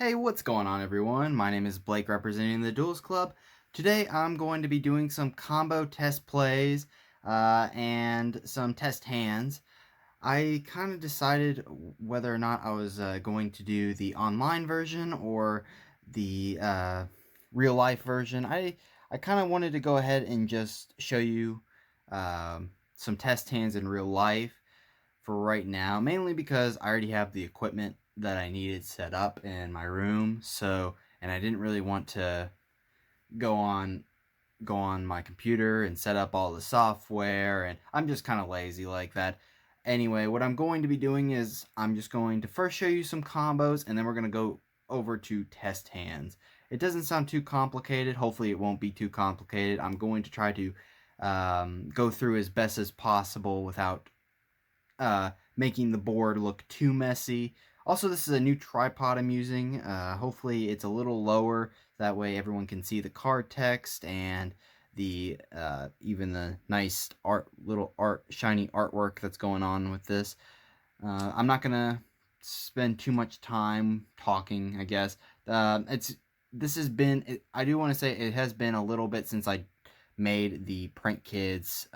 Hey, what's going on everyone? My name is Blake representing the Duelist Club. Today I'm going to be doing some combo test plays and some test hands. I kind of decided whether or not I was going to do the online version or the real life version. I kind of wanted to go ahead and just show you some test hands in real life for right now, mainly because I already have the equipment that I needed set up in my room. So, and I didn't really want to go on my computer and set up all the software, and I'm just kind of lazy like that. Anyway, what I'm going to be doing is I'm just going to first show you some combos, and then we're going to go over to test hands. It doesn't sound too complicated. Hopefully it won't be too complicated. I'm going to try to go through as best as possible without making the board look too messy. Also, this is a new tripod I'm using. Hopefully it's a little lower, that way everyone can see the card text and the even the nice shiny artwork that's going on with this. I'm not gonna spend too much time talking, I guess. I do want to say it has been a little bit since I made the Print Kids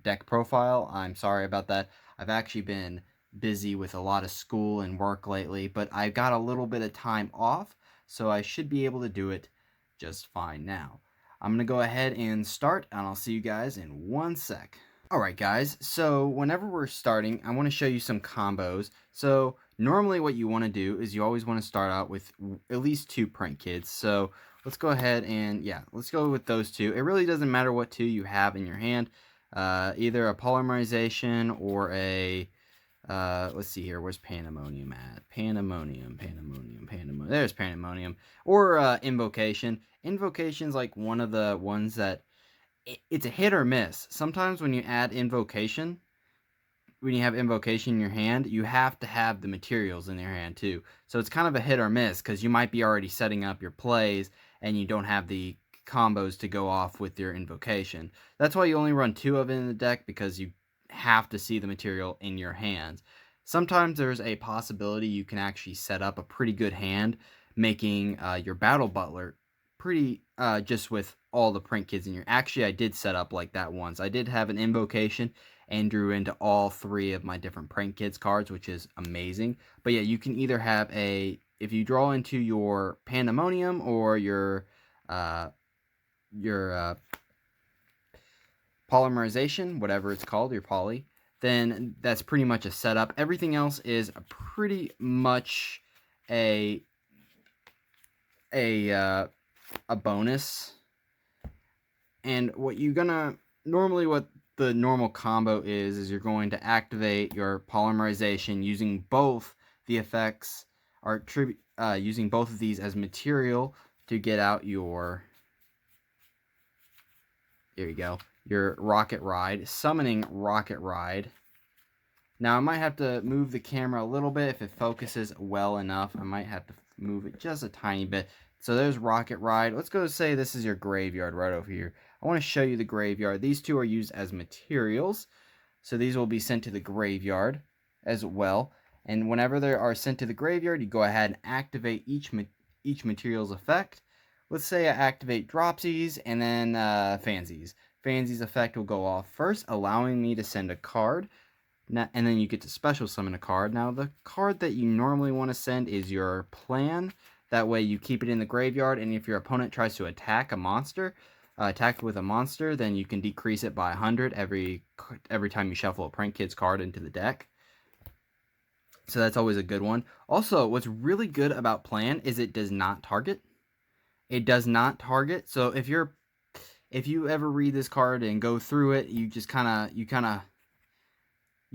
deck profile. I'm sorry about that. I've actually been busy with a lot of school and work lately, but I got a little bit of time off, so I should be able to do it just fine now. I'm going to go ahead and start, and I'll see you guys in 1 sec. Alright guys, so whenever we're starting, I want to show you some combos. So normally what you want to do is you always want to start out with at least 2 Print Kids. So let's go ahead and, yeah, let's go with those 2. It really doesn't matter what 2 you have in your hand. Either a polymerization or a, let's see here, where's Pandemonium at? Pandemonium. There's Pandemonium. Or Invocation. Invocation's like one of the ones that it's a hit or miss. Sometimes when you add invocation, when you have invocation in your hand, you have to have the materials in your hand too. So it's kind of a hit or miss because you might be already setting up your plays and you don't have the combos to go off with your invocation. That's why you only run 2 of it in the deck, because you have to see the material in your hands. Sometimes there's a possibility you can actually set up a pretty good hand, making your Battle Butler pretty just with all the Print Kids in your. Actually, I did set up like that once. I did have an invocation and drew into all 3 of my different Print Kids cards, which is amazing. But yeah, you can either have if you draw into your Pandemonium or your polymerization, whatever it's called, your poly, then that's pretty much a setup. Everything else is pretty much a bonus. And what the normal combo is you're going to activate your polymerization using both the effects, or using both of these as material to get out your, there you go, your Rocket Ride, summoning Rocket Ride. Now I might have to move the camera a little bit if it focuses well enough. I might have to move it just a tiny bit. So there's Rocket Ride. Let's go say this is your graveyard right over here. I want to show you the graveyard. These 2 are used as materials, so these will be sent to the graveyard as well. And whenever they are sent to the graveyard, you go ahead and activate each material's effect. Let's say I activate Dropsies and then Fansies. Fansies effect will go off first, allowing me to send a card. Now, and then you get to special summon a card. Now, the card that you normally want to send is your Plan. That way you keep it in the graveyard, and if your opponent tries to attack a monster, with a monster, then you can decrease it by 100 every time you shuffle a Prank Kids card into the deck. So that's always a good one. Also, what's really good about Plan is it does not target. It does not target. So if you ever read this card and go through it, you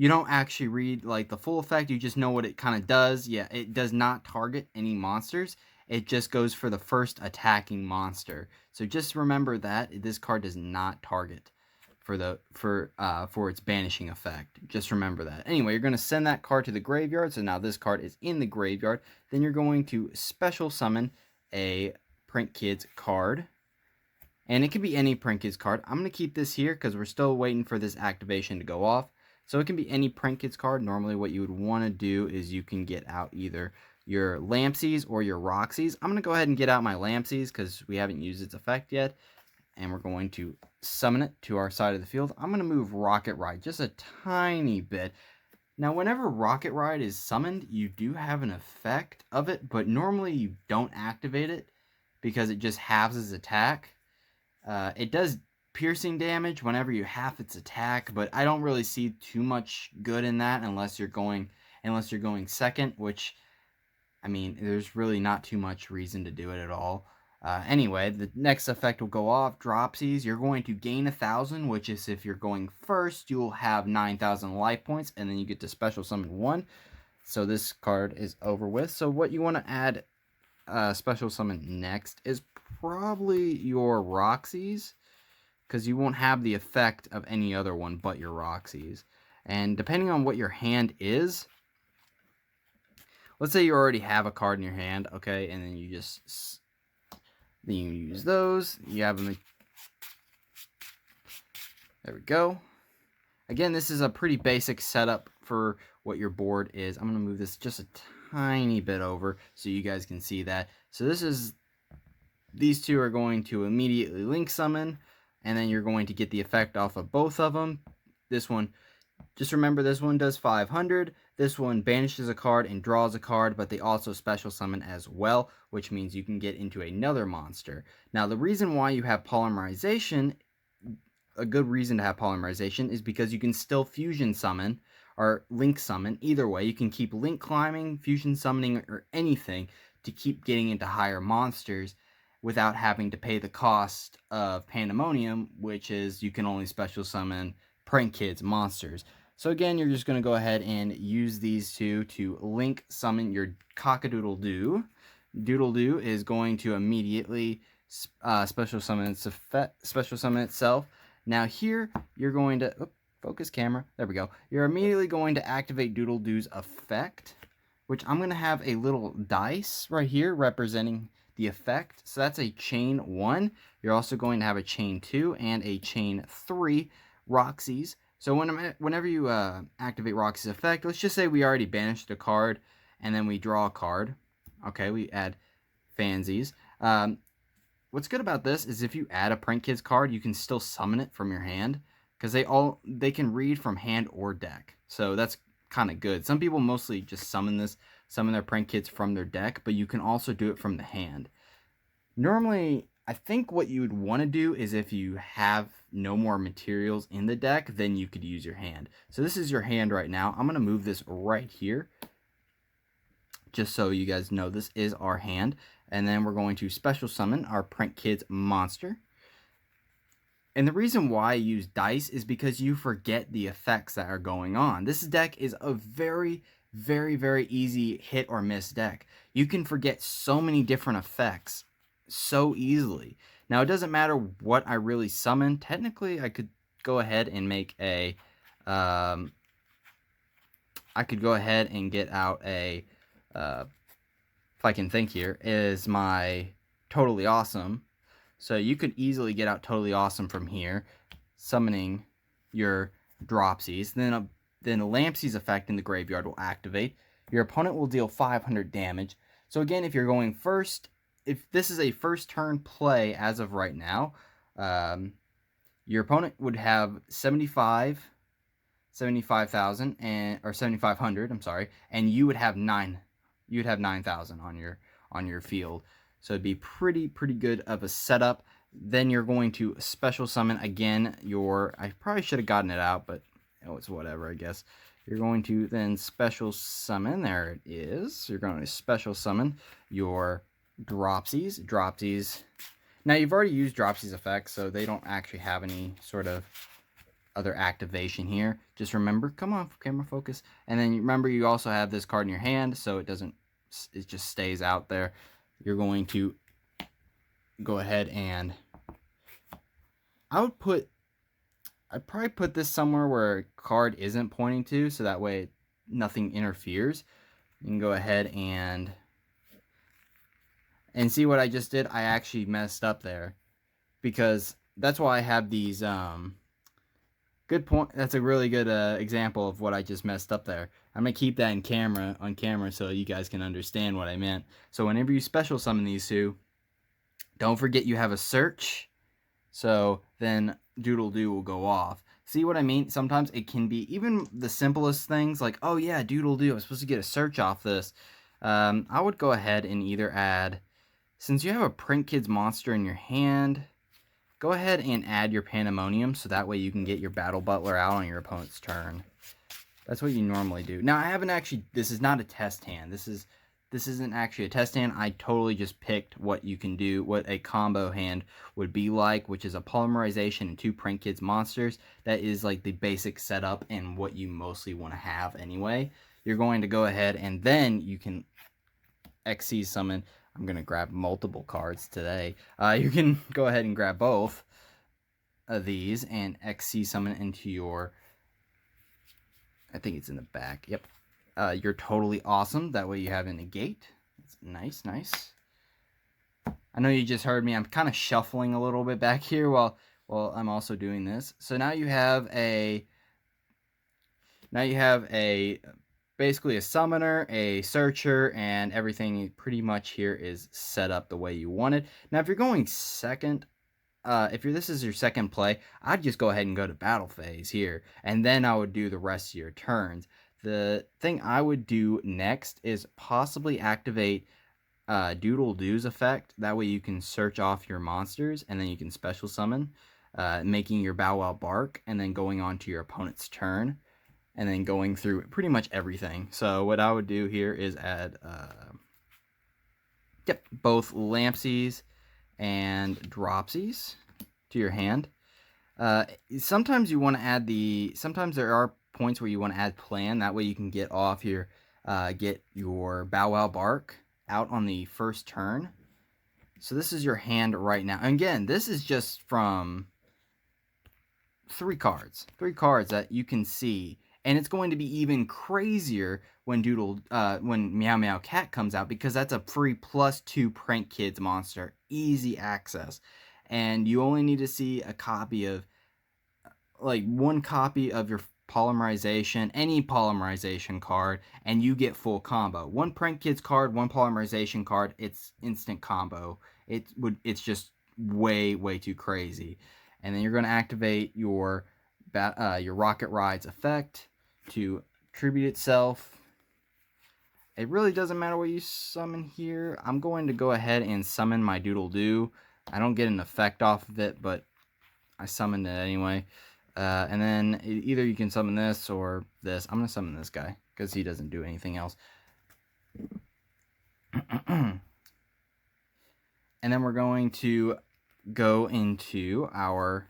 don't actually read like the full effect. You just know what it kind of does. Yeah, it does not target any monsters. It just goes for the first attacking monster. So just remember that this card does not target for its banishing effect. Just remember that. Anyway, you're going to send that card to the graveyard. So now this card is in the graveyard. Then you're going to special summon a Print Kids card. And it can be any Print Kids card. I'm going to keep this here because we're still waiting for this activation to go off. So it can be any Print Kids card. Normally what you would want to do is you can get out either your Lampsies or your Roxies. I'm going to go ahead and get out my Lampsies because we haven't used its effect yet. And we're going to summon it to our side of the field. I'm going to move Rocket Ride just a tiny bit. Now, whenever Rocket Ride is summoned, you do have an effect of it, but normally you don't activate it because it just halves its attack. It does piercing damage whenever you half its attack, but I don't really see too much good in that unless you're going second, which, I mean, there's really not too much reason to do it at all. Anyway, the next effect will go off, Dropsies. You're going to gain 1,000, which is if you're going first, you'll have 9,000 life points, and then you get to special summon 1. So this card is over with. So what you want to add special summon next is probably your Roxies, because you won't have the effect of any other one but your Roxies. And depending on what your hand is, let's say you already have a card in your hand, okay, and then you just use those. You have them. There we go. Again, this is a pretty basic setup for what your board is. I'm going to move this just a tiny bit over so you guys can see that. So these two are going to immediately link summon, and then you're going to get the effect off of both of them. This one, just remember, this one does 500. This one banishes a card and draws a card, but they also special summon as well, which means you can get into another monster. Now, the reason why you have polymerization, a good reason to have polymerization, is because you can still fusion summon or link summon. Either way, you can keep link climbing, fusion summoning, or anything to keep getting into higher monsters without having to pay the cost of Pandemonium, which is you can only special summon Prank Kids monsters. So again, you're just going to go ahead and use these two to link summon your Cockadoodle-Doo. Doodle-Doo is going to immediately special summon itself. Now here, you're going to... focus camera. There we go. You're immediately going to activate Doodle-Doo's effect, which I'm going to have a little dice right here representing the effect. So that's a chain 1. You're also going to have a chain 2 and a chain 3 Roxies. So whenever you activate Roxy's effect, let's just say we already banished a card and then we draw a card. Okay, we add Fansies. What's good about this is if you add a Prank Kids card, you can still summon it from your hand because they can read from hand or deck. So that's kind of good. Some people mostly just summon their Prank Kids from their deck, but you can also do it from the hand. Normally, I think what you would want to do is if you have no more materials in the deck, then you could use your hand. So this is your hand right now. I'm going to move this right here, just so you guys know this is our hand. And then we're going to special summon our Prank Kids monster. And the reason why I use dice is because you forget the effects that are going on. This deck is a very, very, very easy hit or miss deck. You can forget so many different effects so easily. Now, it doesn't matter what I really summon. Technically, I could go ahead and make a... I could go ahead and get out a... if I can think here, is my Totally Awesome. So you could easily get out Totally Awesome from here, summoning your Dropsies. Then the Lampsies effect in the graveyard will activate. Your opponent will deal 500 damage. So again, if you're going first, if this is a first turn play as of right now, your opponent would have 75,000 or 7,500. I'm sorry, and you would have 9,000 on your field. So it'd be pretty good of a setup. Then you're going to special summon again I probably should have gotten it out, but it's whatever, I guess. You're going to then special summon, there it is. You're going to special summon your Dropsies. Now you've already used Dropsies effects, so they don't actually have any sort of other activation here. Just remember, come on, camera focus. And then remember, you also have this card in your hand, so it just stays out there. You're going to go ahead and I'd probably put this somewhere where a card isn't pointing to, so that way nothing interferes. You can go ahead and see what I just did. I actually messed up there because that's why I have these good point. That's a really good example of what I just messed up there. I'm gonna keep that on camera so you guys can understand what I meant. So whenever you special summon these two, don't forget you have a search. So then Doodle Doo will go off. See what I mean? Sometimes it can be even the simplest things like, oh yeah, Doodle Doo, I'm supposed to get a search off this. I would go ahead and either add, since you have a Print Kids monster in your hand, go ahead and add your Pandemonium so that way you can get your Battle Butler out on your opponent's turn. That's what you normally do. Now, I haven't actually, this is not a test hand. This isn't actually a test hand. I totally just picked what you can do, what a combo hand would be like, which is a Polymerization and 2 Print Kids monsters. That is like the basic setup and what you mostly want to have anyway. You're going to go ahead and then you can XC summon. I'm going to grab multiple cards today. You can go ahead and grab both of these and XC summon into your, I think it's in the back. Yep. You're totally awesome. That way you have a negate. It's nice, nice. I know you just heard me. I'm kind of shuffling a little bit back here while I'm also doing this. So now you have a basically a summoner, a searcher, and everything pretty much here is set up the way you want it. Now if you're going second, if this is your second play, I'd just go ahead and go to battle phase here, and then I would do the rest of your turns. The thing I would do next is possibly activate Doodle Doo's effect. That way you can search off your monsters, and then you can special summon, making your Bow Wow bark, and then going on to your opponent's turn, and then going through pretty much everything. So what I would do here is add both Lampsies and Dropsies to your hand. Sometimes you want to add sometimes there are points where you want to add Plan. That way you can get off your, get your Bow Wow bark out on the first turn. So this is your hand right now. And again, this is just from 3 cards that you can see. And it's going to be even crazier when when Meow Meow Cat comes out, because that's a free +2 Prank Kids monster, easy access, and you only need to see a copy of, like, 1 copy of your Polymerization, any Polymerization card, and you get full combo. 1 Prank Kids card, 1 Polymerization card, it's instant combo. It's just way too crazy. And then you're going to activate your Rocket Rides effect to tribute itself. It really doesn't matter what you summon here. I'm going to go ahead and summon my Doodle Doo. I don't get an effect off of it, but I summoned it anyway. And then either you can summon this or this. I'm going to summon this guy because he doesn't do anything else. And then we're going to go into our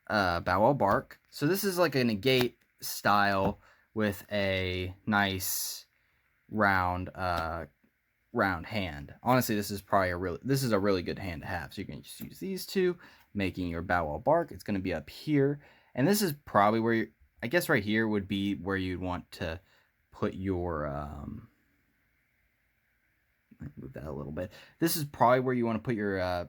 Bow Wow bark. So this is like a negate style with a nice round hand. Honestly, this is probably a really good hand to have. So you can just use these two, making your Bow Wow bark. It's going to be up here, and this is probably where I guess right here would be where you'd want to put your move that a little bit. This is probably where you want to put your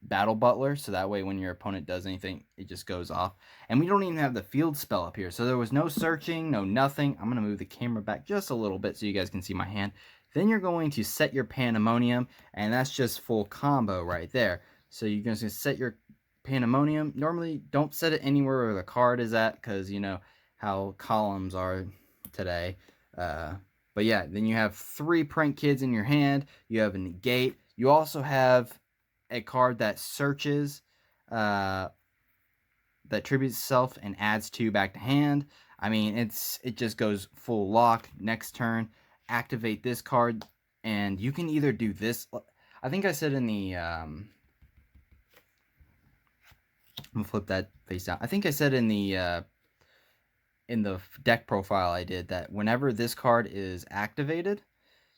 Battle Butler, so that way when your opponent does anything, it just goes off. And we don't even have the field spell up here, so there was no searching, no nothing. I'm going to move the camera back just a little bit so you guys can see my hand. Then you're going to set your Pandemonium, and that's just full combo right there. So you're going to set your Pandemonium. Normally, don't set it anywhere where the card is at, because you know how columns are today. But yeah, then you have 3 Prank Kids in your hand. You have a negate. You also have a card that searches, that tributes itself and adds 2 back to hand. I mean, it just goes full lock. Next turn, activate this card, and you can either do this. I think I said in the I'm gonna flip that face down. I think I said in the deck profile I did that whenever this card is activated,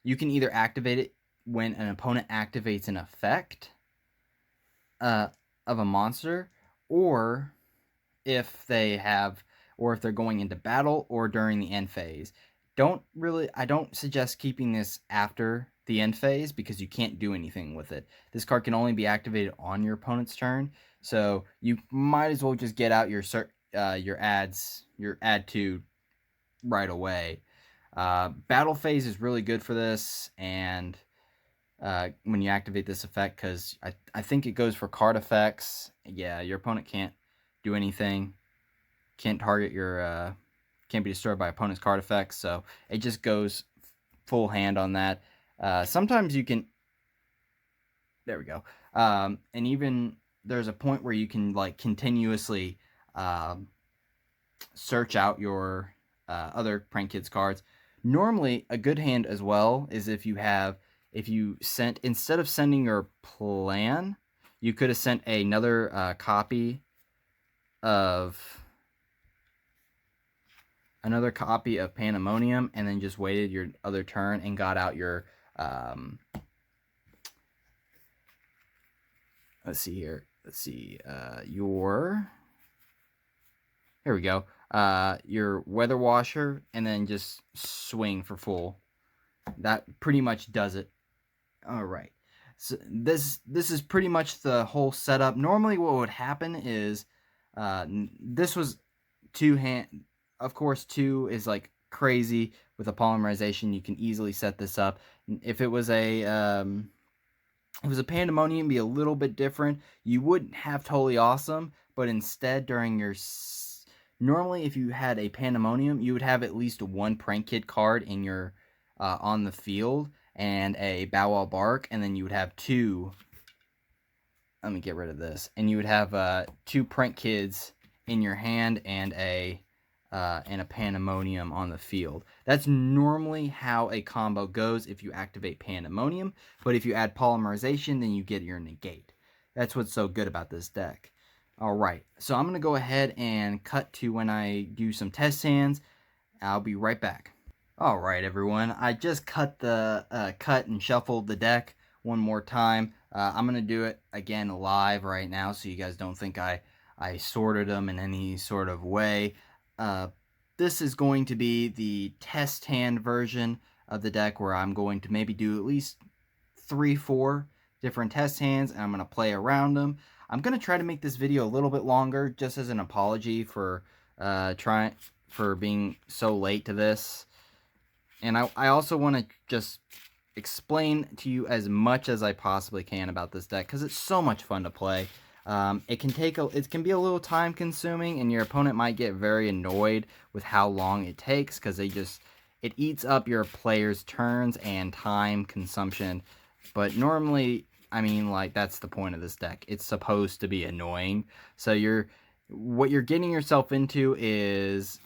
you can either activate it when an opponent activates an effect of a monster, or if they're going into battle or during the end phase. I don't suggest keeping this after the end phase because you can't do anything with it. This card can only be activated on your opponent's turn, so you might as well just get out your add to right away. Battle phase is really good for this, and when you activate this effect, because I think it goes for card effects. Yeah, your opponent can't do anything, can't target your, can't be destroyed by opponent's card effects, so it just goes full hand on that. Sometimes you can, there we go, and even there's a point where you can like continuously search out your other Prank Kids cards. Normally, a good hand as well is if you sent, instead of sending your plan, you could have sent another copy of Pandemonium, and then just waited your other turn and got out your let's see here. Let's see here we go. Your Weather Washer, and then just swing for full. That pretty much does it. All right. So this is pretty much the whole setup. Normally what would happen is this was two-hand. Of course, 2 is like crazy with a polymerization. You can easily set this up. If it was a Pandemonium, it'd be a little bit different. You wouldn't have Totally Awesome, but instead during your normally if you had a Pandemonium, you would have at least one Prank Kid card in your on the field and a Bow Wow Bark, and then you would have 2. Let me get rid of this, and you would have 2 Prank Kids in your hand and a Pandemonium on the field. That's normally how a combo goes if you activate Pandemonium, but if you add Polymerization, then you get your negate. That's what's so good about this deck. Alright, so I'm going to go ahead and cut to when I do some test hands. I'll be right back. Alright everyone, I just cut and shuffled the deck one more time. I'm going to do it again live right now so you guys don't think I sorted them in any sort of way. This is going to be the test hand version of the deck, where I'm going to maybe do at least 3-4 different test hands, and I'm going to play around them. I'm going to try to make this video a little bit longer, just as an apology for being so late to this. And I also want to just explain to you as much as I possibly can about this deck, because it's so much fun to play. It can be a little time consuming, and your opponent might get very annoyed with how long it takes, because it eats up your player's turns and time consumption. But normally, I mean, like, that's the point of this deck. It's supposed to be annoying. So what you're getting yourself into is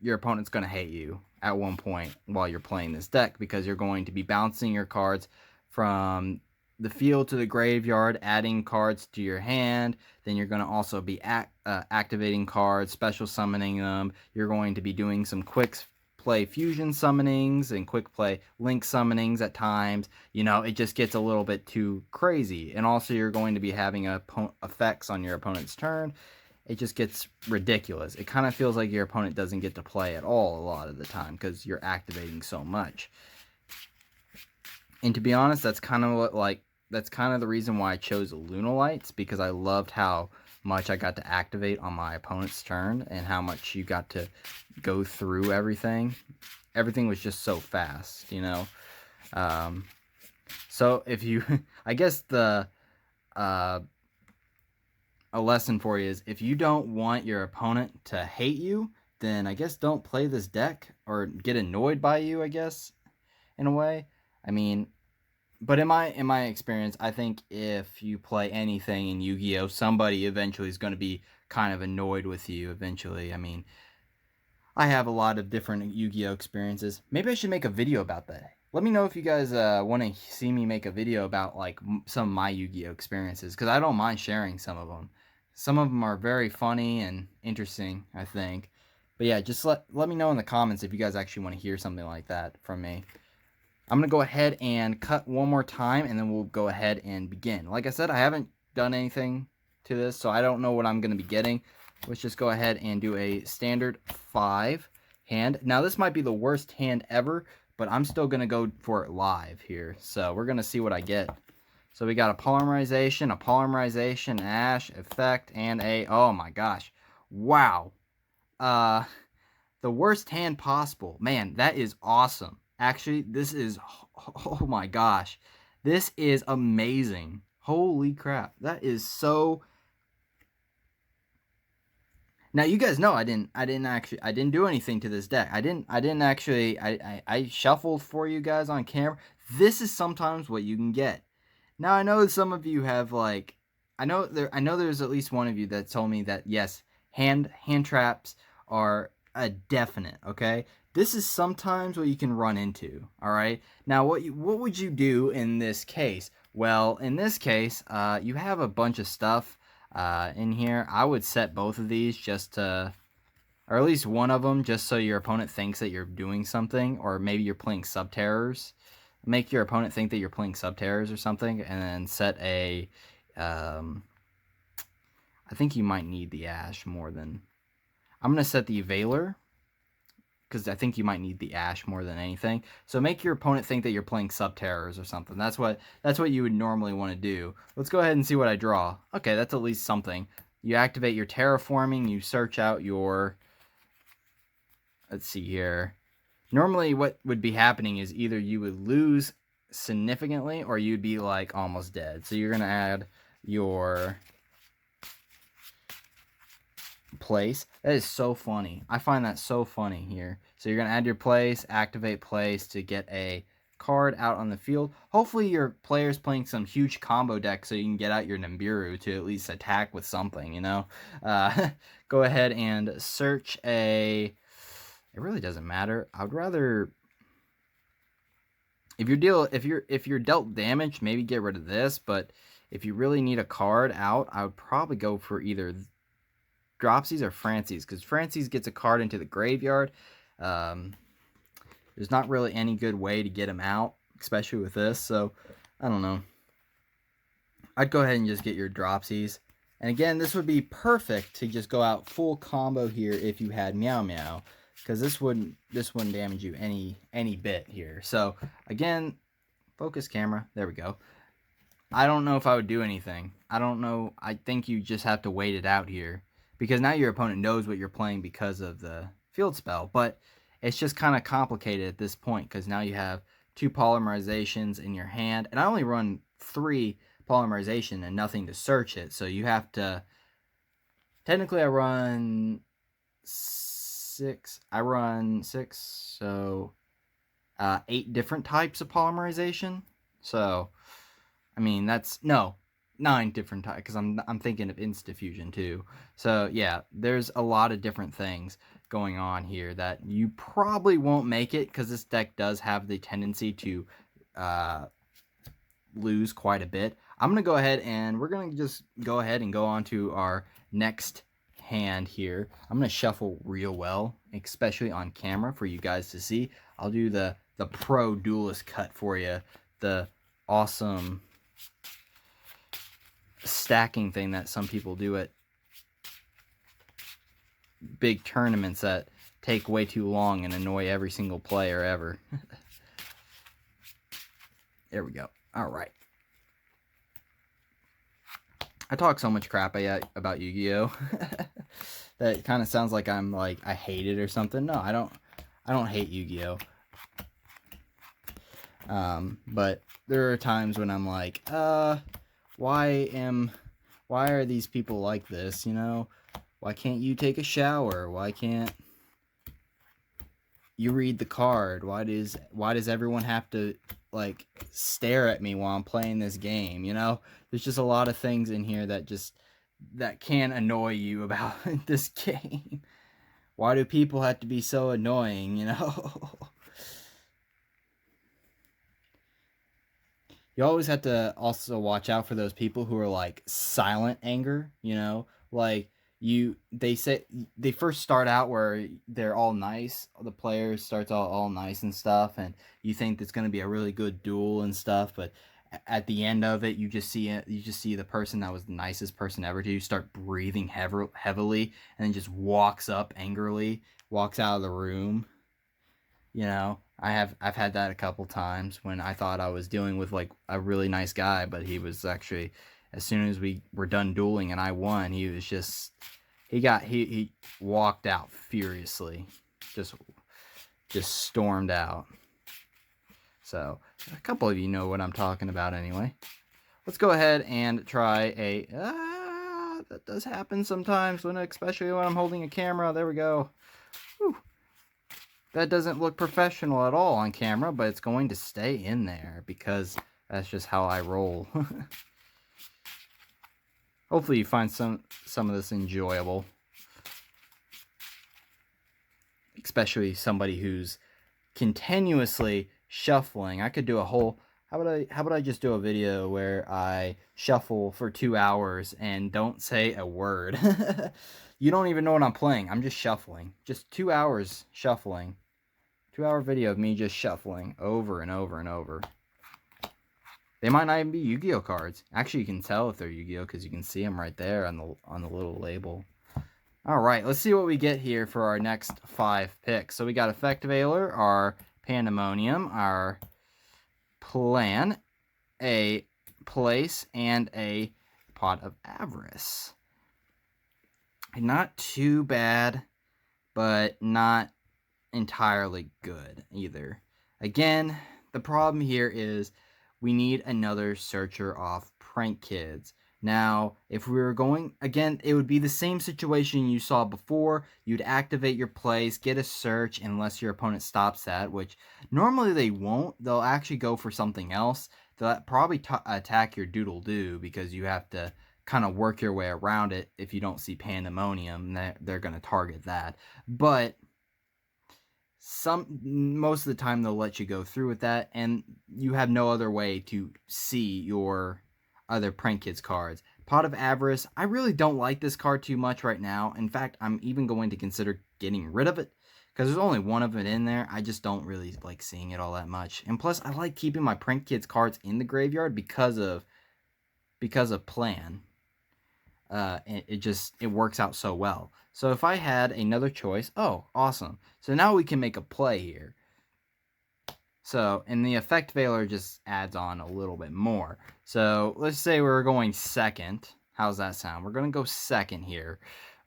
your opponent's going to hate you at one point while you're playing this deck, because you're going to be bouncing your cards from the field to the graveyard, adding cards to your hand. Then you're going to also be activating cards, special summoning them. You're going to be doing some quick play fusion summonings and quick play link summonings at times. You know, it just gets a little bit too crazy. And also you're going to be having effects on your opponent's turn. It just gets ridiculous. It kind of feels like your opponent doesn't get to play at all a lot of the time, because you're activating so much. And to be honest, that's kind of the reason why I chose Lunalights, because I loved how much I got to activate on my opponent's turn, and how much you got to go through everything. Everything was just so fast, you know. So if you, I guess a lesson for you is, if you don't want your opponent to hate you, then I guess don't play this deck, or get annoyed by you, I guess, in a way. I mean, but in my experience, I think if you play anything in Yu-Gi-Oh, somebody eventually is going to be kind of annoyed with you eventually. I mean, I have a lot of different Yu-Gi-Oh experiences. Maybe I should make a video about that. Let me know if you guys want to see me make a video about like some of my Yu-Gi-Oh experiences, because I don't mind sharing some of them. Some of them are very funny and interesting, I think. But yeah, just let me know in the comments if you guys actually want to hear something like that from me. I'm going to go ahead and cut one more time, and then we'll go ahead and begin. Like I said, I haven't done anything to this, so I don't know what I'm going to be getting. Let's just go ahead and do a standard 5 hand. Now, this might be the worst hand ever, but I'm still going to go for it live here. So we're going to see what I get. So we got a polymerization, ash, effect, and oh my gosh. Wow. the worst hand possible. Man, that is awesome. Actually, this is, oh my gosh, this is amazing. Holy crap, that is so. Now you guys know I didn't do anything to this deck. I didn't actually I shuffled for you guys on camera. This is sometimes what you can get. Now I know some of you have like, I know there's at least one of you that told me that yes, hand traps are a definite, okay? This is sometimes what you can run into, all right? Now what would you do in this case? Well, in this case, you have a bunch of stuff in here. I would set both of these just to, or at least one of them, just so your opponent thinks that you're doing something, or maybe you're playing sub-terrors. Make your opponent think that you're playing sub-terrors or something, and then set a, I think you might need the Ash more than, I'm going to set the Veiler, because I think you might need the Ash more than anything. So make your opponent think that you're playing sub-terrors or something. That's what you would normally want to do. Let's go ahead and see what I draw. Okay, that's at least something. You activate your terraforming, you search out your, let's see here. Normally what would be happening is either you would lose significantly or you'd be like almost dead. So you're going to add your place. That is so funny. I find that so funny here. So you're going to add your place, activate place to get a card out on the field. Hopefully your player's playing some huge combo deck so you can get out your Nibiru to at least attack with something, you know? Go ahead and search a... It really doesn't matter. I would rather... If you're dealt damage, maybe get rid of this, but if you really need a card out, I would probably go for either Dropsies or Francies, because Francies gets a card into the graveyard. There's not really any good way to get him out, especially with this, so I don't know. I'd go ahead and just get your Dropsies. And again, this would be perfect to just go out full combo here if you had Meow Meow, because this wouldn't damage you any bit here. So again, focus camera, there we go. I don't know if I would do anything. I don't know. I think you just have to wait it out here, because now your opponent knows what you're playing because of the field spell, but it's just kind of complicated at this point because now you have 2 polymerizations in your hand, and I only run 3 polymerization and nothing to search it, so you have to, technically I run 6, so 8 different types of polymerization, so I mean that's, no, 9 different types, because I'm thinking of Insta-Fusion too. So yeah, there's a lot of different things going on here that you probably won't make it, because this deck does have the tendency to lose quite a bit. I'm gonna go ahead and we're gonna just go ahead and go on to our next hand here. I'm gonna shuffle real well, especially on camera for you guys to see. I'll do the pro duelist cut for you, the awesome stacking thing that some people do at big tournaments that take way too long and annoy every single player ever. There we go. All right. I talk so much crap about Yu-Gi-Oh! That it kind of sounds like I'm like I hate it or something. No, I don't hate Yu-Gi-Oh! But there are times when I'm like, why are these people like this, you know? Why can't you take a shower? Why can't you read the card? Why does everyone have to like stare at me while I'm playing this game, you know? There's just a lot of things in here that can annoy you about this game. Why do people have to be so annoying, you know? You always have to also watch out for those people who are like silent anger, you know? Like they say they first start out where they're all nice. The player starts all nice and stuff, and you think it's going to be a really good duel and stuff, but at the end of it, you just see the person that was the nicest person ever to you start breathing heavily, and then just walks up angrily, walks out of the room. You know, I've had that a couple times when I thought I was dealing with like a really nice guy, but he was actually, as soon as we were done dueling and I won, he was just he walked out furiously, just stormed out. So a couple of you know what I'm talking about anyway. Let's go ahead and try a... that does happen sometimes, especially when I'm holding a camera. There we go. Whew. That doesn't look professional at all on camera, but it's going to stay in there because that's just how I roll. Hopefully you find some of this enjoyable. Especially somebody who's continuously shuffling. I could do a whole... How about I just do a video where I shuffle for 2 hours and don't say a word? You don't even know what I'm playing. I'm just shuffling. Just 2 hours shuffling. 2-hour video of me just shuffling over and over and over. They might not even be Yu-Gi-Oh cards. Actually, you can tell if they're Yu-Gi-Oh because you can see them right there on the little label. All right, let's see what we get here for our next 5 picks. So we got Effect Veiler, our Pandemonium, our Plan, a Place, and a Pot of Avarice. Not too bad, but not entirely good either. Again, the problem here is we need another searcher off Prank Kids. Now, if we were going, again, it would be the same situation you saw before. You'd activate your place, get a search, unless your opponent stops that, which normally they won't. They'll actually go for something else. They'll probably attack your Doodle-Doo because you have to kind of work your way around it. If you don't see Pandemonium, they're going to target that. But most of the time they'll let you go through with that, and you have no other way to see your other Prank Kids cards. Pot of Avarice, I really don't like this card too much right now. In fact, I'm even going to consider getting rid of it because there's only one of it in there. I just don't really like seeing it all that much. And plus, I like keeping my Prank Kids cards in the graveyard because of Plan. It works out so well. So if I had another choice, oh, awesome. So now we can make a play here. So, and the Effect Veiler just adds on a little bit more. So let's say we're going second. How's that sound? We're going to go second here.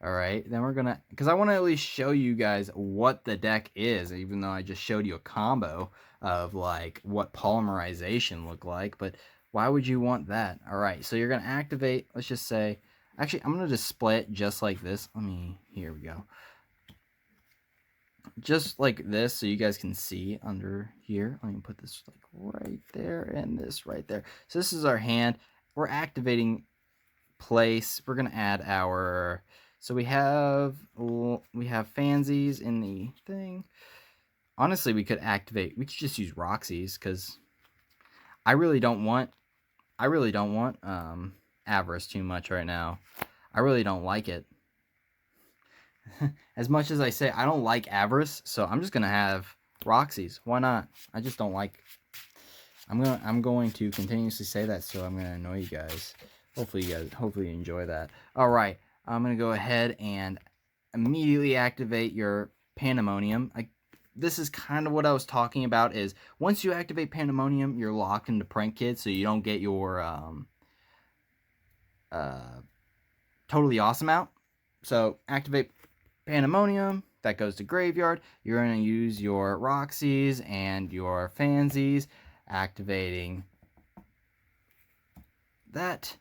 All right. Then we're going to, because I want to at least show you guys what the deck is, even though I just showed you a combo of like what polymerization looked like. But why would you want that? All right. So you're going to activate, let's just say, actually, I'm going to display it just like this. Here we go. Just like this, so you guys can see under here. Let me put this like right there and this right there. So this is our hand. We're activating place. We're going to add our... So we have Fansies in the thing. Honestly, we could just use Roxy's because I really don't want Avarice too much right now. I really don't like it. As much as I say I don't like Avarice, so I'm just gonna have Roxy's. Why not? I just don't like... I'm going to continuously say that, so I'm gonna annoy you guys. Hopefully you enjoy that. All right, I'm gonna go ahead and immediately activate your Pandemonium. This is kind of what I was talking about. Is once you activate Pandemonium, you're locked into Prank Kids, so you don't get your Totally Awesome out. So activate Pandemonium, that goes to graveyard. You're going to use your Roxy's and your Fansies, activating that.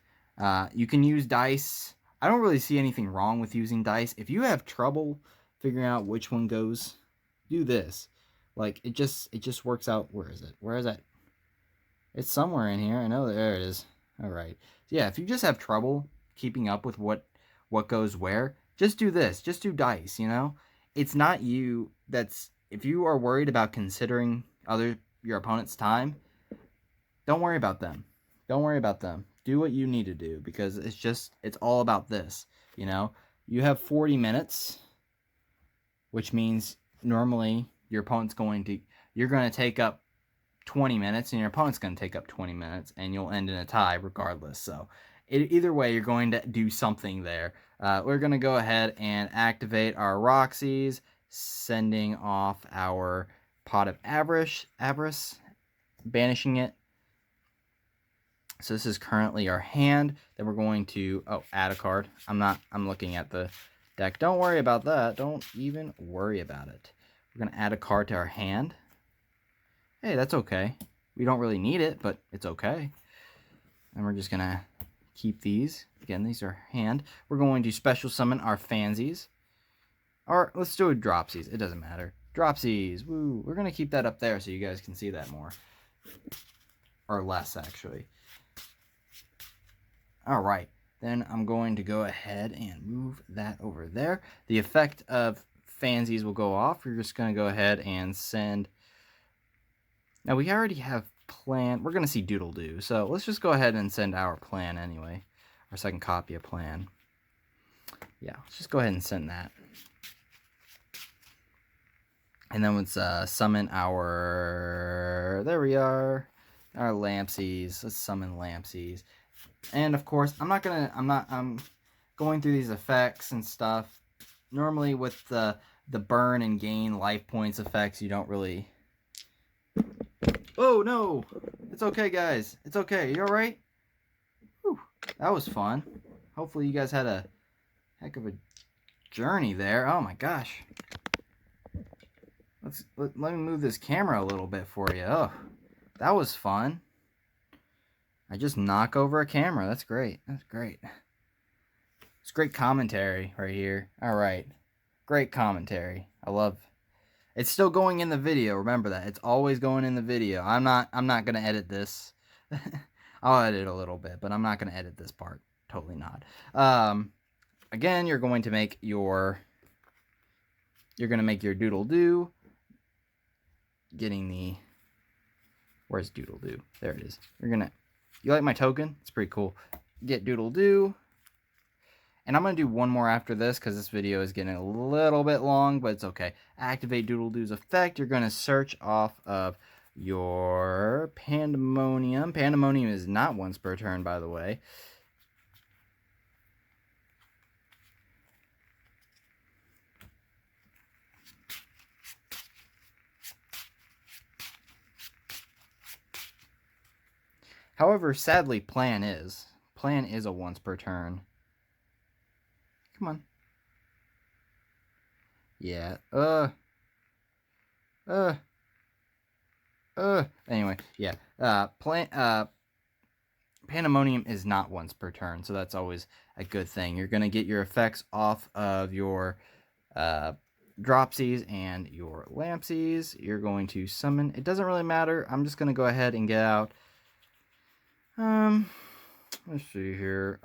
You can use dice. I don't really see anything wrong with using dice. If you have trouble figuring out which one goes, do this. Like, it just works out. Where is it? Where is that? It's somewhere in here. I know, there it is. All right. So yeah, if you just have trouble keeping up with what goes where, just do this. Just do dice, you know? It's not you that's... If you are worried about considering your opponent's time, don't worry about them. Don't worry about them. Do what you need to do, because it's all about this, you know? You have 40 minutes, which means normally your opponent's you're going to take up 20 minutes, and your opponent's going to take up 20 minutes, and you'll end in a tie regardless. So either way, you're going to do something there. We're going to go ahead and activate our Roxy's, sending off our Pot of Avarice, banishing it. So this is currently our hand. Then we're going to add a card. I'm looking at the deck. Don't worry about that. Don't even worry about it. We're going to add a card to our hand. Hey, that's okay. We don't really need it, but it's okay. And we're just going to keep these. Again, these are hand. We're going to special summon our Fansies. Or let's do a Dropsies. It doesn't matter. Dropsies. Woo. We're going to keep that up there so you guys can see that more. Or less, actually. Alright. Then I'm going to go ahead and move that over there. The effect of Fansies will go off. We're just going to go ahead and send... Now, we already have plan. We're going to see Doodle Doo. So let's just go ahead and send our plan anyway. Our second copy of plan. Yeah, let's just go ahead and send that. And then let's summon our... There we are. Our Lampsies. Let's summon Lampsies. And of course, I'm going through these effects and stuff. Normally with the burn and gain life points effects, you don't really... Oh no! It's okay, guys. It's okay. You alright? Whew. That was fun. Hopefully you guys had a heck of a journey there. Oh my gosh. Let me move this camera a little bit for you. Oh, that was fun. I just knock over a camera. That's great. That's great. It's great commentary right here. Alright. Great commentary. I love... It's still going in the video. Remember that. It's always going in the video. I'm not going to edit this. I'll edit a little bit, but I'm not going to edit this part. Totally not. Again, you're going to make your Doodle Doo. Getting the... Where's Doodle Doo? There it is. You like my token? It's pretty cool. Get Doodle Doo. And I'm going to do one more after this because this video is getting a little bit long, but it's okay. Activate Doodle Doo's effect. You're going to search off of your Pandemonium. Pandemonium is not once per turn, by the way. However, sadly, Plan is. Plan is a once per turn. Come on. Yeah. Anyway, yeah. Pandemonium is not once per turn, so that's always a good thing. You're going to get your effects off of your Dropsies and your Lampsies. You're going to summon. It doesn't really matter. I'm just going to go ahead and get out. Let's see here.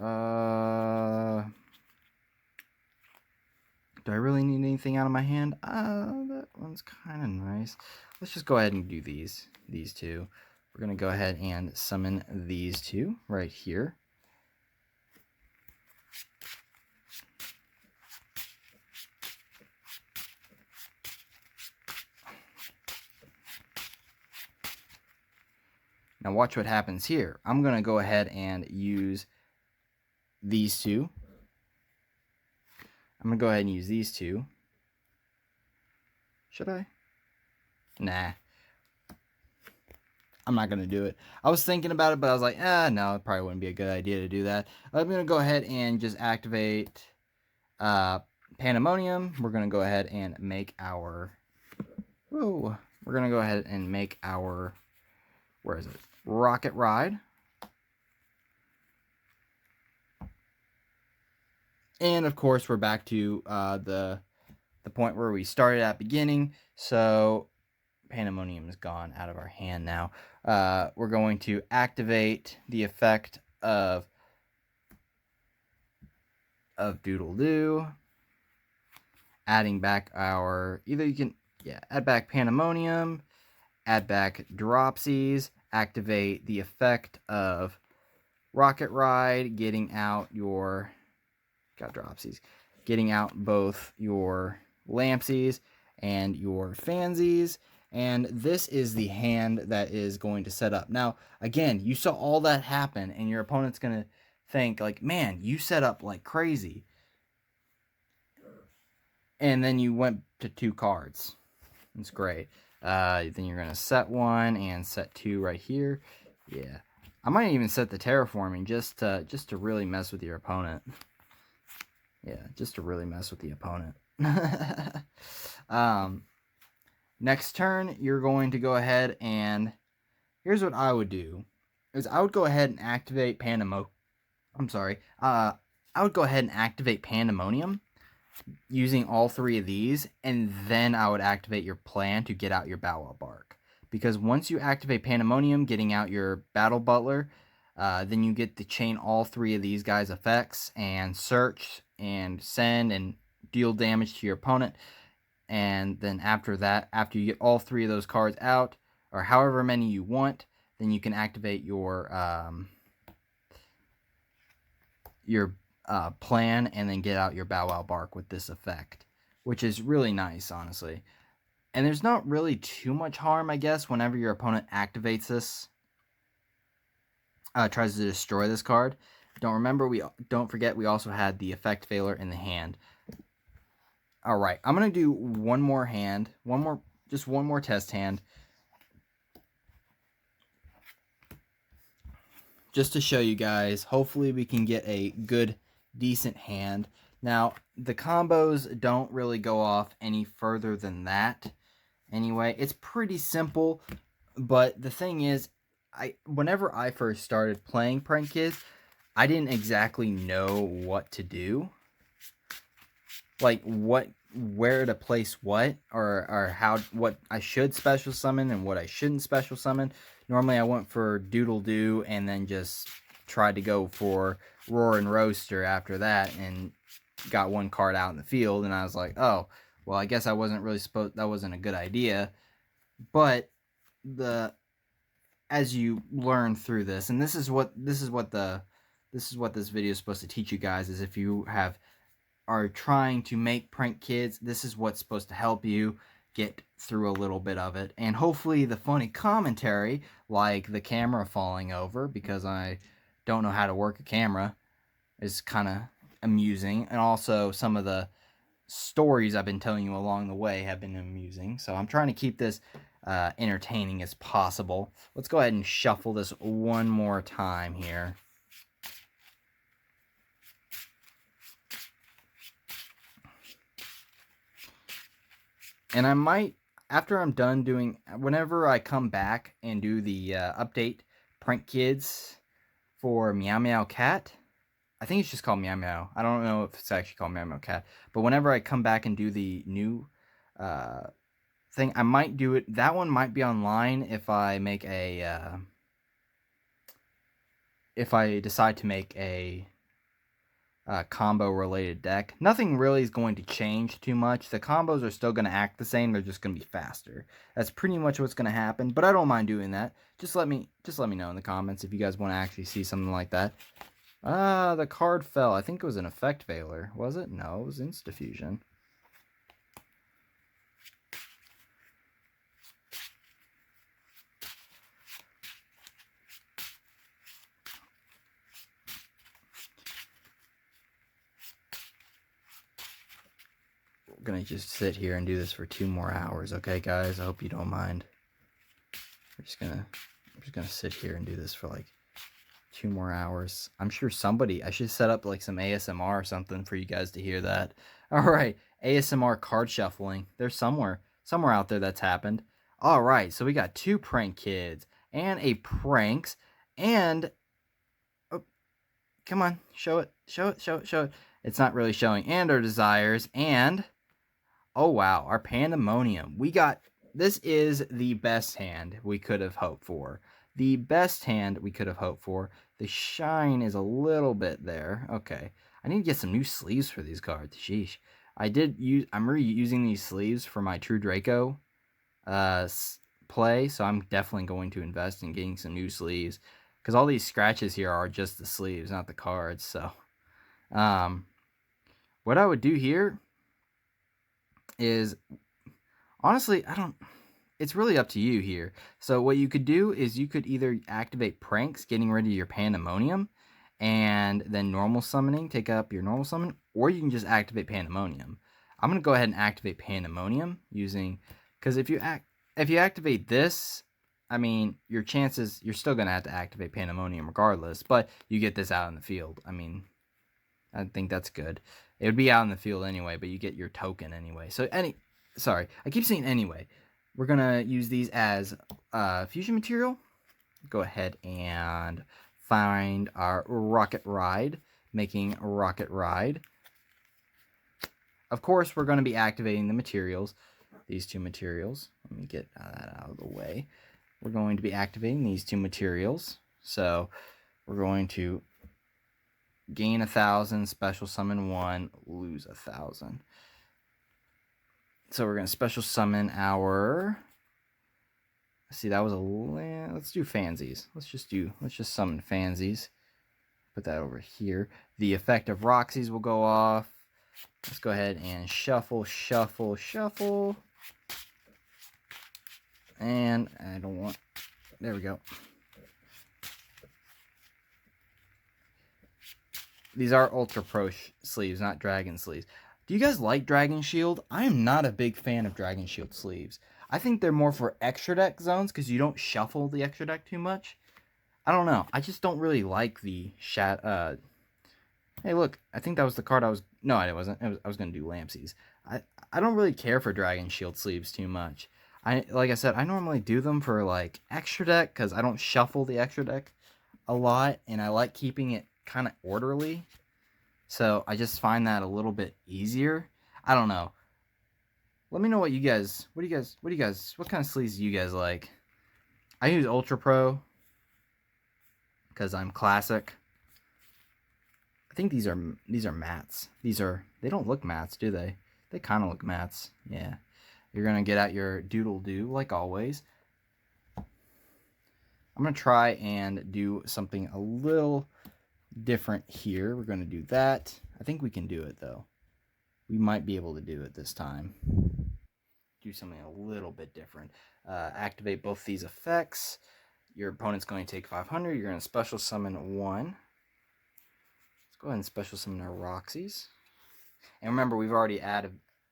Do I really need anything out of my hand? That one's kind of nice. Let's just go ahead and do these two. We're going to go ahead and summon these two right here. Now watch what happens here. I'm going to go ahead and use these two. I'm going to go ahead and use these two. Should I? Nah. I'm not going to do it. I was thinking about it, but I was like, no, it probably wouldn't be a good idea to do that. I'm going to go ahead and just activate Pandemonium. We're going to go ahead and make our... Whoa. We're going to go ahead and make our... Where is it? Rocket Ride. And of course, we're back to the point where we started at beginning. So Pandemonium is gone out of our hand now. We're going to activate the effect of Doodle Doo. Adding back our... Either you can... Yeah, add back Pandemonium. Add back Dropsies. Activate the effect of Rocket Ride. Getting out your... Got Dropsies. Getting out both your Lampsies and your Fansies. And this is the hand that is going to set up. Now, again, you saw all that happen, and your opponent's going to think, like, man, you set up like crazy. And then you went to 2 cards. It's great. Then you're going to set 1 and set 2 right here. Yeah. I might even set the terraforming just to really mess with your opponent. Yeah, just to really mess with the opponent. Next turn, you're going to go ahead and here's what I would do. Is I would go ahead and activate I would go ahead and activate Pandemonium using all three of these, and then I would activate your plan to get out your Bow Bark. Because once you activate Pandemonium, getting out your Battle Butler, then you get to chain all three of these guys' effects and search and send and deal damage to your opponent. And then after that, after you get all three of those cards out, or however many you want, then you can activate your plan and then get out your Bow Wow Bark with this effect, which is really nice, honestly. And there's not really too much harm, I guess, whenever your opponent activates this, tries to destroy this card. Don't forget we also had the effect failure in the hand. All right, I'm gonna do one more hand, just one more test hand, just to show you guys. Hopefully we can get a good, decent hand. Now, the combos don't really go off any further than that. Anyway, it's pretty simple, but the thing is, whenever I first started playing Prank Kids, I didn't exactly know what to do. Like, where to place what, or what I should special summon and what I shouldn't special summon. Normally I went for Doodle Doo and then just tried to go for Roar and Roaster after that and got one card out in the field, and I was like, oh, well, I guess I wasn't really that wasn't a good idea. But as you learn through this, and this is what this video is supposed to teach you guys, is if you are trying to make Prank Kids, this is what's supposed to help you get through a little bit of it. And hopefully the funny commentary, like the camera falling over because I don't know how to work a camera, is kind of amusing. And also some of the stories I've been telling you along the way have been amusing. So I'm trying to keep this entertaining as possible. Let's go ahead and shuffle this one more time here. And I might, after I'm done doing, whenever I come back and do the update Prank Kids for Meow Meow Cat, I think it's just called Meow Meow. I don't know if it's actually called Meow Meow Cat. But whenever I come back and do the new thing, I might do it. That one might be online if I make a, if I decide to make a combo related deck. Nothing really is going to change too much. The combos are still going to act the same. They're just going to be faster. That's pretty much what's going to happen. But I don't mind doing that. Just let me know in the comments if you guys want to actually see something like that. The card fell. I think it was an effect failure. Was it? No, it was Instafusion. We're gonna just sit here and do this for 2 more hours, okay, guys? I hope you don't mind. I'm just gonna sit here and do this for like 2 more hours. I'm sure I should set up like some ASMR or something for you guys to hear that. All right, ASMR card shuffling. There's somewhere out there that's happened. All right, so we got 2 Prank Kids and a Pranks, and oh, come on, show it. It's not really showing. And our Desires, and oh wow, our Pandemonium. This is the best hand we could have hoped for. The best hand we could have hoped for. The shine is a little bit there. Okay. I need to get some new sleeves for these cards. Sheesh. I'm reusing these sleeves for my True Draco play, so I'm definitely going to invest in getting some new sleeves. Because all these scratches here are just the sleeves, not the cards. So, what I would do here is, honestly, it's really up to you here. So what you could do is you could either activate Pranks, getting rid of your Pandemonium, and then normal summoning, take up your normal summon, or you can just activate Pandemonium. I'm going to go ahead and activate Pandemonium because if you activate this, I mean, your chances, you're still going to have to activate Pandemonium regardless, but you get this out in the field. I mean, I think that's good. It would be out in the field anyway, but you get your token anyway. So sorry, I keep saying anyway. we're going to use these as fusion material. Go ahead and find our Rocket Ride, making Rocket Ride. Of course, we're going to be activating the materials, these two materials. Let me get that out of the way. We're going to be activating these two materials. So we're going to gain 1,000, special summon 1, lose 1,000. So we're going to special summon our... See, that was a... Let's do Fansies. Let's just summon Fansies. Put that over here. The effect of Roxy's will go off. Let's go ahead and shuffle, shuffle, shuffle. And I don't want... There we go. These are Ultra Pro sleeves, not Dragon sleeves. Do you guys like Dragon Shield? I am not a big fan of Dragon Shield sleeves. I think they're more for extra deck zones because you don't shuffle the extra deck too much. I don't know. I just don't really like the Hey, look. I think that was the card I was... No, it wasn't. I was going to do Lampsies. I don't really care for Dragon Shield sleeves too much. Like I said, I normally do them for like extra deck because I don't shuffle the extra deck a lot, and I like keeping it kind of orderly. So I just find that a little bit easier. I don't know. Let me know what kind of sleeves do you guys like? I use Ultra Pro because I'm classic. I think these are mattes. They don't look mattes, do they? They kind of look mattes. Yeah. You're going to get out your Doodle Doo like always. I'm going to try and do something a little different here. We're going to do that. I think we can do it though. We might be able to do it this time. Do something a little bit different. Activate both these effects. Your opponent's going to take 500. You're going to special summon 1. Let's go ahead and special summon our Roxy's. And remember, we've already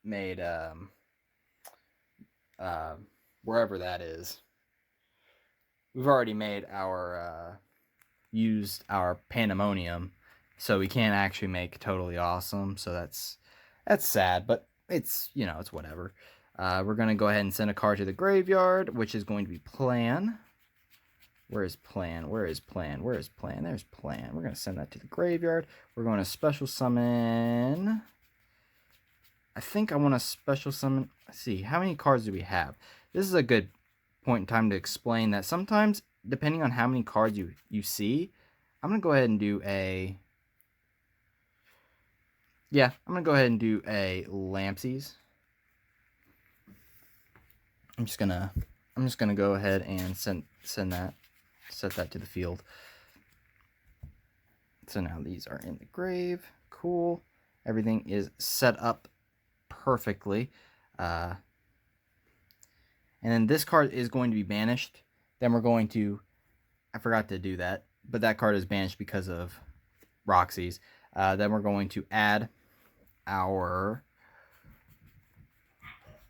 made wherever that is. We've already made our used our Pandemonium, so we can't actually make Totally Awesome. So that's sad, but it's, you know, it's whatever. We're gonna go ahead and send a card to the graveyard, which is going to be Plan. Where is Plan? Where is Plan? Where is Plan? There's Plan. We're gonna send that to the graveyard. We're going to special summon. I think I want to special summon. Let's see, how many cards do we have? This is a good point in time to explain that sometimes, depending on how many cards you see, I'm going to go ahead and do a... Yeah, I'm going to go ahead and do a Lampsies. I'm just gonna go ahead and set that to the field. So now these are in the grave. Cool. Everything is set up perfectly. And then this card is going to be banished. Then we're going to... I forgot to do that, but that card is banished because of Roxy's. Then we're going to add our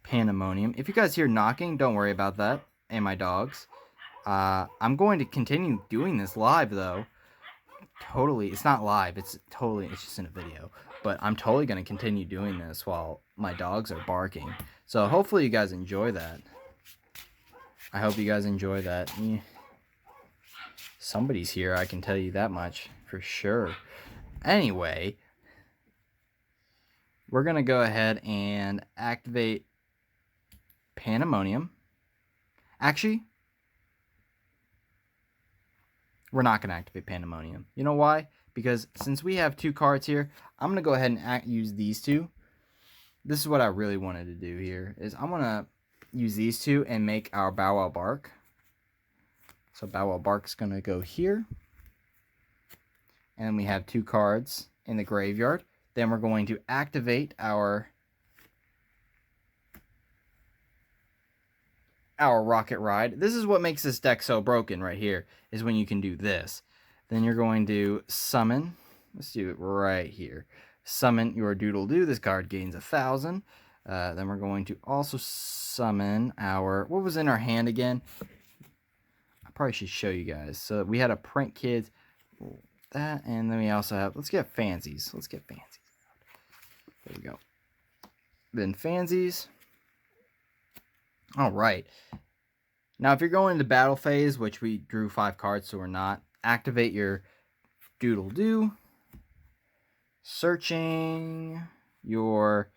Pandemonium. If you guys hear knocking, don't worry about that. And my dogs. I'm going to continue doing this live, though. Totally. It's not live. It's just in a video. But I'm totally going to continue doing this while my dogs are barking. So hopefully you guys enjoy that. I hope you guys enjoy that. Somebody's here, I can tell you that much for sure. Anyway, we're going to go ahead and activate Pandemonium. Actually, we're not going to activate Pandemonium. You know why? Because since we have two cards here, I'm going to go ahead and use these two. This is what I really wanted to do here, is I'm going to use these two and make our Bow Wow Bark. So Bow Wow Bark is going to go here. And we have two cards in the graveyard. Then we're going to activate our Rocket Ride. This is what makes this deck so broken right here, is when you can do this. Then you're going to summon. Let's do it right here. Summon your Doodle Doo. This card gains 1,000. Then we're going to also summon our... What was in our hand again? I probably should show you guys. So we had a Print Kids. That, and then we also have... Let's get Fansies. Let's get Fansies. There we go. Then Fansies. All right. Now, if you're going into battle phase, which we drew 5 cards, so we're not, activate your doodle do. Searching your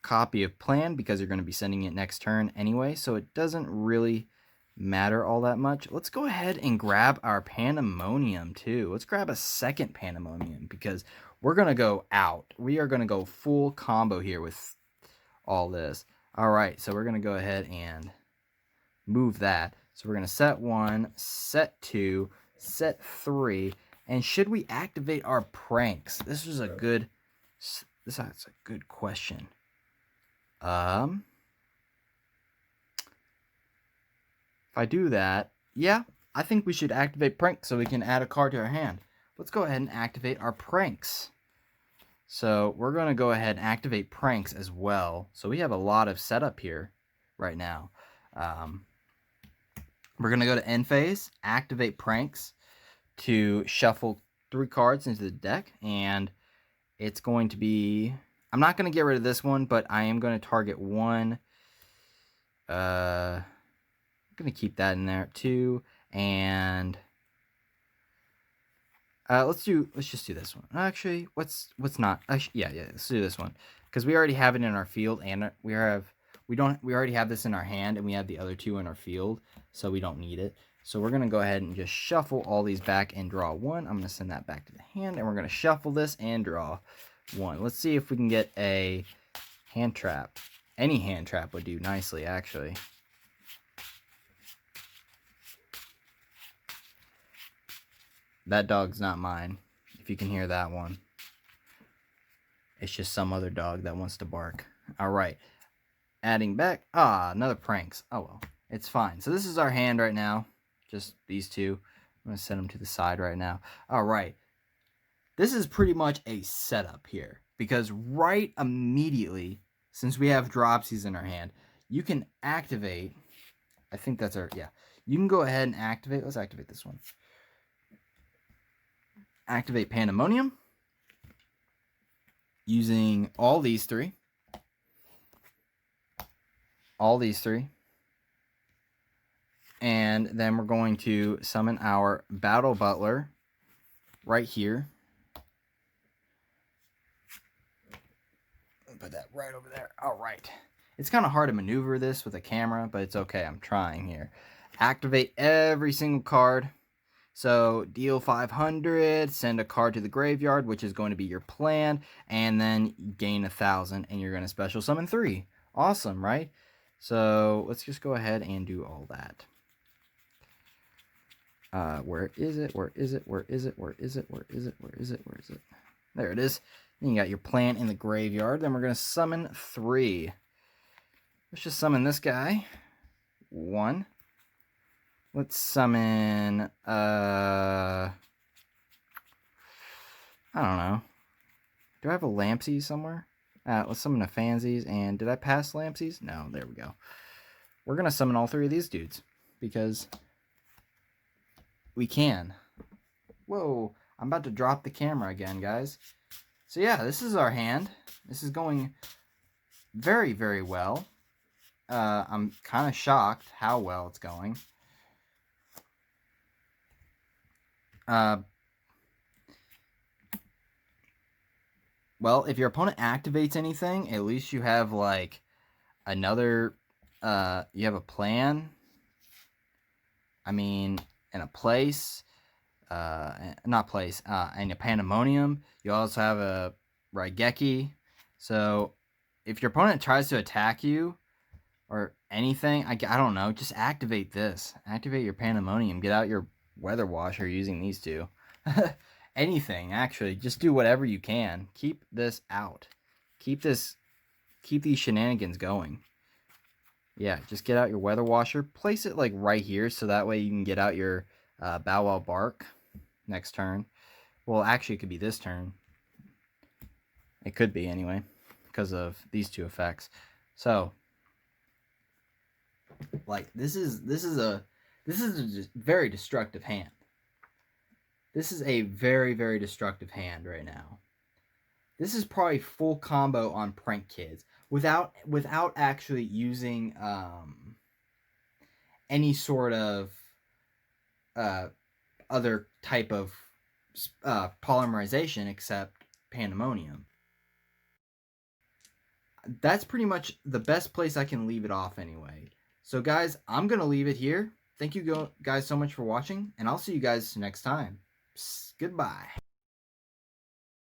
copy of plan because you're going to be sending it next turn anyway, so it doesn't really matter all that much. Let's go ahead and grab our Pandemonium too. Let's grab a second Pandemonium because we're going to go out. We are going to go full combo here with all this. All right, so we're going to go ahead and move that. So we're going to set 1, set 2, set 3, and should we activate our pranks? This is a good question. If I do that, yeah, I think we should activate pranks so we can add a card to our hand. Let's go ahead and activate our pranks. So we're going to go ahead and activate pranks as well. So we have a lot of setup here right now. We're going to go to end phase, activate pranks to shuffle 3 cards into the deck. And it's going to be... I'm not going to get rid of this one, but I am going to target 1. I'm going to keep that in there too. And... let's just do this one. Actually, let's not. Yeah, let's do this one because we already have it in our field, and we already have this in our hand, and we have the other 2 in our field, so we don't need it. So we're gonna go ahead and just shuffle all these back and draw 1. I'm gonna send that back to the hand, and we're gonna shuffle this and draw 1. Let's see if we can get a hand trap. Any hand trap would do nicely, actually. That dog's not mine, if you can hear that one. It's just some other dog that wants to bark. All right. Adding back. Another pranks. Oh, well. It's fine. So this is our hand right now. Just these 2. I'm going to set them to the side right now. All right. This is pretty much a setup here. Because right immediately, since we have Dropsies in our hand, you can activate... I think that's our... Yeah. You can go ahead and activate... Let's activate this one. Activate Pandemonium using all these 3. All these 3. And then we're going to summon our Battle Butler right here. Put that right over there. All right. It's kind of hard to maneuver this with a camera, but it's okay. I'm trying here. Activate every single card. So deal 500, send a card to the graveyard, which is going to be your plan, and then gain 1,000, and you're going to special summon 3. Awesome, right? So let's just go ahead and do all that. Where is it? Where is it? Where is it? Where is it? Where is it? Where is it? Where is it? There it is. Then you got your plan in the graveyard. Then we're going to summon 3. Let's just summon this guy. 1. Let's summon, I don't know. Do I have a Lampsies somewhere? Let's summon a Fansies, and did I pass Lampsies? No, there we go. We're going to summon all 3 of these dudes, because we can. Whoa, I'm about to drop the camera again, guys. So yeah, this is our hand. This is going very, very well. I'm kind of shocked how well it's going. Well, if your opponent activates anything, at least you have, like, another, you have a plan. I mean, in a place, not place, and a Pandemonium. You also have a Raigeki. So, if your opponent tries to attack you, or anything, I don't know, just activate this. Activate your Pandemonium. Get out your Weather Washer using these 2. Anything, actually. Just do whatever you can. Keep this out. Keep these shenanigans going. Yeah, just get out your Weather Washer. Place it, like, right here, so that way you can get out your Bow Wow Bark next turn. Well, actually, it could be this turn. It could be, anyway, because of these 2 effects. So, like, this is a very destructive hand. This is a very, very destructive hand right now. This is probably full combo on Prank Kids. without actually using any sort of uh, other type of polymerization except pandemonium. That's pretty much the best place I can leave it off anyway. So guys, I'm going to leave it here. Thank you guys so much for watching, and I'll see you guys next time. Goodbye.